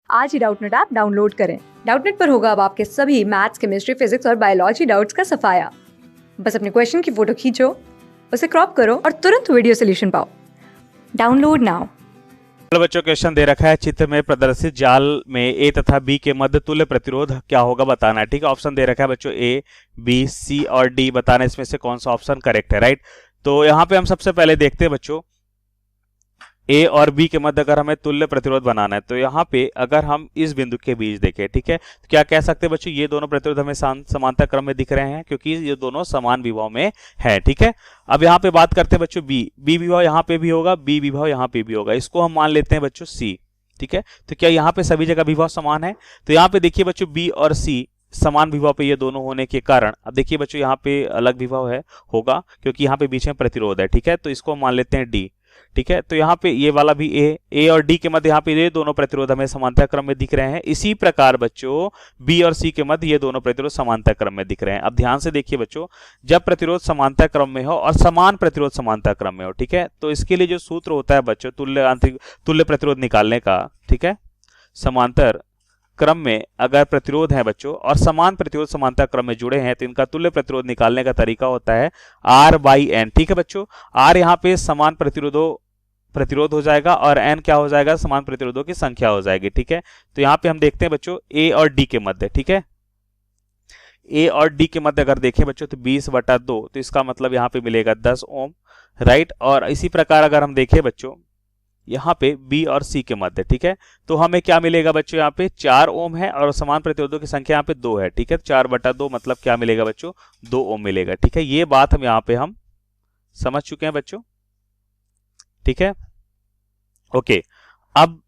आज ही Doubtnut app download करें। Doubtnut पर होगा अब आपके सभी मैथ्स, केमिस्ट्री, फिजिक्स और बायोलॉजी डाउट्स का सफाया। बस अपने क्वेश्चन की फोटो खींचो, उसे क्रॉप करो और तुरंत वीडियो सोल्यूशन पाओ। Download now. बच्चों क्वेश्चन दे रखा है, चित्र में प्रदर्शित जाल में ए तथा बी के मध्य तुल्य प्रतिरोध क्या होगा बताना है। ठीक है, ऑप्शन दे रखा है बच्चों ए, बी, सी और डी। बताना इसमें से कौन सा ऑप्शन करेक्ट है। राइट, तो यहाँ पे हम सबसे पहले देखते हैं बच्चों, ए और बी के मध्य अगर हमें तुल्य प्रतिरोध बनाना है तो यहाँ पे अगर हम इस बिंदु के बीच देखें, ठीक है, तो क्या कह सकते हैं बच्चों, ये दोनों प्रतिरोध हमें समांतर क्रम में दिख रहे हैं क्योंकि ये दोनों समान विभव में है। ठीक है, अब यहाँ पे बात करते हैं बच्चों बी विभव यहाँ पे भी होगा, बी विभव यहाँ पे भी होगा, इसको हम मान लेते हैं बच्चों सी। ठीक है, तो क्या यहाँ पे सभी जगह विभव समान है? तो यहाँ पे देखिए बच्चों, बी और सी समान विभव पे ये दोनों होने के कारण अब देखिए बच्चों, यहाँ पे अलग विभव है होगा क्योंकि यहाँ पे बीच में प्रतिरोध है। ठीक है, तो इसको मान लेते हैं डी। ठीक है, तो यहाँ पे ये वाला भी ए और डी के मध्य यहाँ पे ये दोनों प्रतिरोध हमें समांतर क्रम में दिख रहे हैं। इसी प्रकार बच्चों बी और सी के मध्य ये दोनों प्रतिरोध समांतर क्रम में दिख रहे हैं। अब ध्यान से देखिए बच्चों, जब प्रतिरोध समांतर क्रम में हो और समान प्रतिरोध समांतर क्रम में हो, ठीक है, तो इसके लिए जो सूत्र होता है बच्चों तुल्य प्रतिरोध निकालने का, ठीक है, समांतर क्रम में अगर प्रतिरोध है बच्चों और समान प्रतिरोध समांतर क्रम में जुड़े हैं तो इनका तुल्य प्रतिरोध निकालने का तरीका होता है R/N। ठीक है बच्चों, R यहाँ पे समान प्रतिरोध हो जाएगा और N क्या हो जाएगा, समान प्रतिरोधों की संख्या हो जाएगी। ठीक है, तो यहाँ पे हम देखते हैं बच्चों A और D के मध्य, ठीक है, A और D के मध्य अगर देखें बच्चों तो 20/2, तो इसका मतलब यहाँ पे मिलेगा 10 ओम। राइट, और इसी प्रकार अगर हम देखें बच्चों यहाँ पे बी और सी के मध्य, ठीक है, तो हमें क्या मिलेगा बच्चों, यहाँ पे 4 ओम है और समान प्रतिरोधों की संख्या यहाँ पे 2 है। ठीक है, 4/2 मतलब क्या मिलेगा बच्चों, 2 ओम मिलेगा। ठीक है, ये बात हम यहाँ पे हम समझ चुके हैं बच्चों। ठीक है, ओके, अब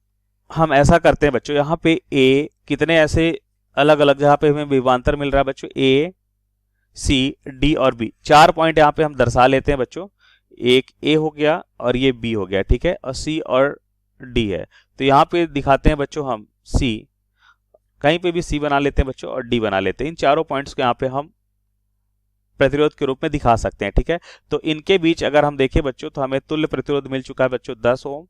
हम ऐसा करते हैं बच्चों, यहाँ पे ए कितने ऐसे अलग अलग जहां पे हमें विभवांतर मिल रहा है बच्चों, ए, सी, डी और बी, 4 पॉइंट यहाँ पे हम दर्शा लेते हैं बच्चों। एक ए हो गया और ये बी हो गया, ठीक है, और सी और डी है, तो यहाँ पे दिखाते हैं बच्चों हम सी, कहीं पे भी सी बना लेते हैं बच्चों और डी बना लेते हैं। इन चारों पॉइंट्स को यहाँ पे हम प्रतिरोध के रूप में दिखा सकते हैं। ठीक है, तो इनके बीच अगर हम देखें बच्चों तो हमें तुल्य प्रतिरोध मिल चुका है बच्चों 10 ओम,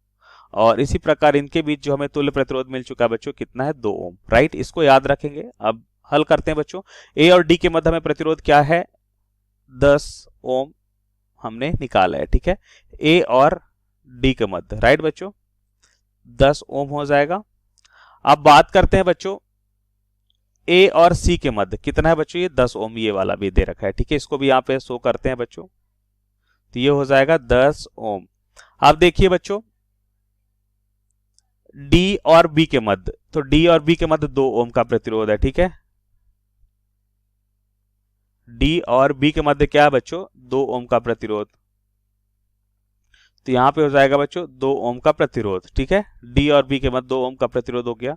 और इसी प्रकार इनके बीच जो हमें तुल्य प्रतिरोध मिल चुका है बच्चों कितना है, 2 ओम। राइट, इसको याद रखेंगे। अब हल करते हैं बच्चों, ए और डी के मध्य हमें प्रतिरोध क्या है, 10 ओम हमने निकाला है। ठीक है, ए और डी के मध्य, राइट बच्चों, 10 ओम हो जाएगा। अब बात करते हैं बच्चों ए और सी के मध्य कितना है बच्चों, ये 10 ओम, ये वाला भी दे रखा है। ठीक है, इसको भी यहां पे शो करते हैं बच्चों, तो ये हो जाएगा 10 ओम। अब देखिए बच्चों डी और बी के मध्य, तो डी और बी के मध्य 2 ओम का प्रतिरोध है। ठीक है, डी और बी के मध्य क्या है बच्चों, 2 ओम का प्रतिरोध, तो यहां पे हो जाएगा बच्चों 2 ओम का प्रतिरोध। ठीक है, डी और बी के मध्य 2 ओम का प्रतिरोध हो गया।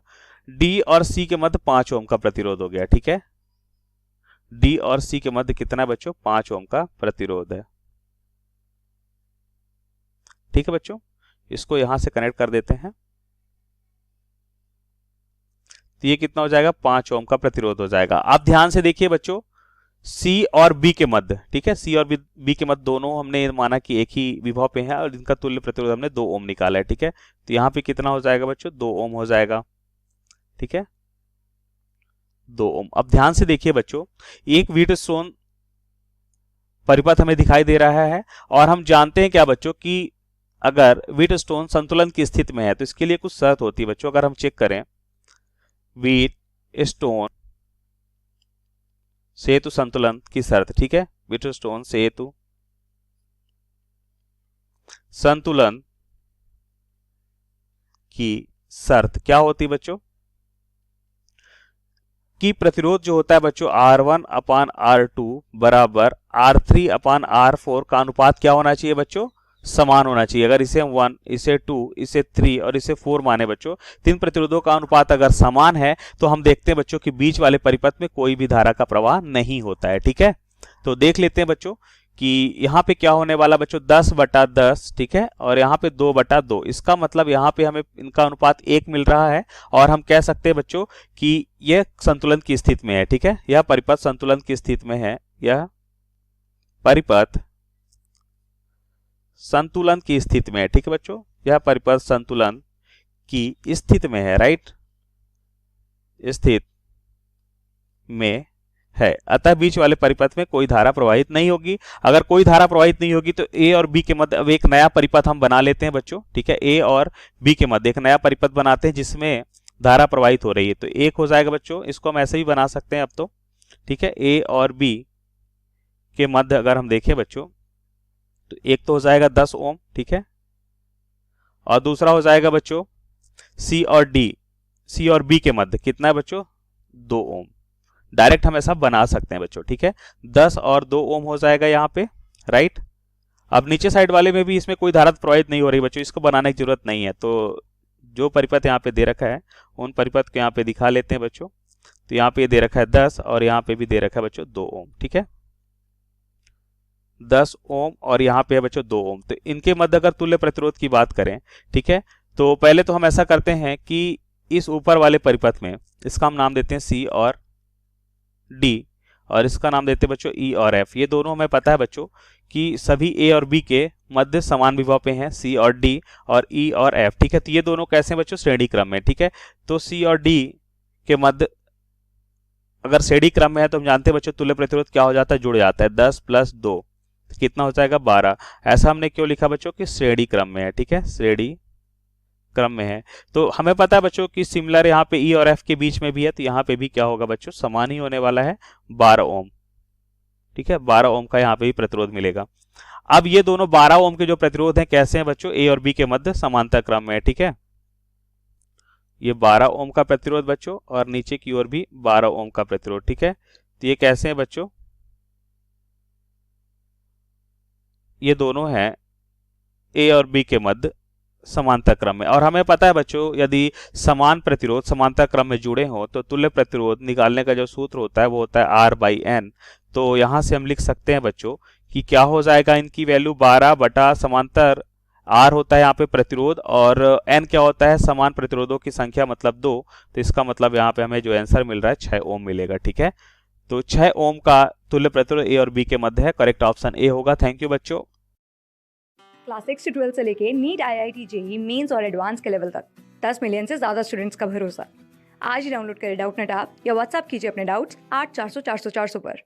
डी और सी के मध्य 5 ओम का प्रतिरोध हो गया। ठीक है, डी और सी के मध्य कितना है बच्चों, 5 ओम का प्रतिरोध है। ठीक है बच्चों, इसको यहां से कनेक्ट कर देते हैं, तो ये कितना हो जाएगा, 5 ओम का प्रतिरोध हो जाएगा। आप ध्यान से देखिए बच्चों, सी और बी के मध्य, ठीक है, सी और बी के मध्य दोनों हमने माना कि एक ही विभव पे है और इनका तुल्य प्रतिरोध हमने 2 ओम निकाला है। ठीक है, तो यहाँ पे कितना हो जाएगा बच्चों, 2 ओम हो जाएगा। ठीक है, 2 ओम। अब ध्यान से देखिए बच्चों, एक व्हीटस्टोन परिपथ हमें दिखाई दे रहा है और हम जानते हैं क्या बच्चों कि अगर व्हीटस्टोन संतुलन की स्थिति में है तो इसके लिए कुछ शर्त होती है बच्चों। अगर हम चेक करें व्हीटस्टोन सेतु संतुलन की शर्त, ठीक है, व्हीटस्टोन सेतु संतुलन की शर्त क्या होती है बच्चों, कि प्रतिरोध जो होता है बच्चों R1/R2 बराबर R3/R4 का अनुपात क्या होना चाहिए बच्चों, समान होना चाहिए। अगर इसे हम 1, इसे 2, इसे 3 और इसे 4 माने बच्चों, 3 प्रतिरोधों का अनुपात अगर समान है तो हम देखते हैं बच्चों कि बीच वाले परिपथ में कोई भी धारा का प्रवाह नहीं होता है। ठीक है, तो देख लेते हैं बच्चों कि यहाँ पे क्या होने वाला बच्चों, 10/10, ठीक है, और यहाँ पे 2/2, इसका मतलब यहाँ पे हमें इनका अनुपात 1 मिल रहा है और हम कह सकते हैं बच्चों कि यह संतुलन की स्थिति में है। ठीक है, यह परिपथ संतुलन की स्थिति में है, यह परिपथ संतुलन की स्थिति में है। ठीक है बच्चों, यह परिपथ संतुलन की स्थिति में है। राइट, स्थित में है, अतः बीच वाले परिपथ में कोई धारा प्रवाहित नहीं होगी। अगर कोई धारा प्रवाहित नहीं होगी तो ए और बी के मध्य अब एक नया परिपथ हम बना लेते हैं बच्चों, ठीक है। ए और बी के मध्य एक नया परिपथ बनाते हैं जिसमें धारा प्रवाहित हो रही है, तो एक हो जाएगा बच्चों, इसको हम ऐसे ही बना सकते हैं अब तो, ठीक है। ए और बी के मध्य अगर हम देखें बच्चों तो एक तो हो जाएगा 10 ओम, ठीक है, और दूसरा हो जाएगा बच्चों सी और डी, सी और बी के मध्य कितना है बच्चों 2 ओम। डायरेक्ट हम ऐसा बना सकते हैं बच्चों, ठीक है। 10 और 2 ओम हो जाएगा यहाँ पे, राइट। अब नीचे साइड वाले में भी इसमें कोई धारा प्रवाहित नहीं हो रही बच्चों, इसको बनाने की जरूरत नहीं है, तो जो परिपथ यहाँ पे दे रखा है उन परिपथ को यहाँ पे दिखा लेते हैं बच्चों। तो यहाँ पे दे रखा है 10 और यहाँ पे भी दे रखा है बच्चों 2 ओम, ठीक है। 10 ओम और यहाँ पे है बच्चों 2 ओम। तो इनके मध्य अगर तुल्य प्रतिरोध की बात करें, ठीक है, तो पहले तो हम ऐसा करते हैं कि इस ऊपर वाले परिपथ में इसका हम नाम देते हैं सी और डी, और इसका नाम देते हैं बच्चों ई और एफ। ये दोनों हमें पता है बच्चों कि सभी ए और बी के मध्य समान विभव पे हैं, सी और डी और ई और एफ, ठीक है। तो ये दोनों कैसे हैं बच्चों श्रेणी क्रम में, ठीक है। तो सी और डी के मध्य अगर श्रेणी क्रम में है तो हम जानते हैं बच्चों तुल्य प्रतिरोध क्या हो जाता है, जुड़ जाता है। 10 + 2 कितना हो जाएगा 12। ऐसा हमने क्यों लिखा बच्चों कि श्रेणी क्रम में है, ठीक है, श्रेणी क्रम में है। तो हमें पता है बच्चों कि सिमिलर यहाँ पे ई और एफ के बीच में भी है, तो यहाँ पे भी क्या होगा बच्चों समान ही होने वाला है 12 ओम, ठीक है। 12 ओम का यहाँ पे भी प्रतिरोध मिलेगा। अब ये दोनों 12 ओम के जो प्रतिरोध हैं कैसे हैं बच्चों, ए और बी के मध्य समांतर क्रम में है, ठीक है। ये 12 ओम का प्रतिरोध बच्चों और नीचे की ओर भी 12 ओम का प्रतिरोध, ठीक है। तो ये कैसे हैं बच्चों, ये दोनों हैं ए और बी के मध्य समांतर क्रम में। और हमें पता है बच्चों यदि समान प्रतिरोध समांतर क्रम में जुड़े हों तो तुल्य प्रतिरोध निकालने का जो सूत्र होता है वो होता है R/N। तो यहां से हम लिख सकते हैं बच्चों कि क्या हो जाएगा, इनकी वैल्यू 12 बटा समांतर R होता है यहाँ पे प्रतिरोध, और N क्या होता है समान प्रतिरोधों की संख्या मतलब 2। तो इसका मतलब यहाँ पे हमें जो आंसर मिल रहा है 6 ओम मिलेगा, ठीक है। तो 6 ओम का तुल्य प्रतिरोध ए और बी के मध्य है, करेक्ट ऑप्शन ए होगा। थैंक यू बच्चों। क्लास 6 से 12 से लेके नीट, IIT, JEE मेंस और एडवांस के लेवल तक 10 मिलियन से ज्यादा स्टूडेंट्स का भरोसा। आज ही डाउनलोड करें डाउटनेट ऐप या व्हाट्सएप कीजिए अपने डाउट्स 8400 400 400 पर।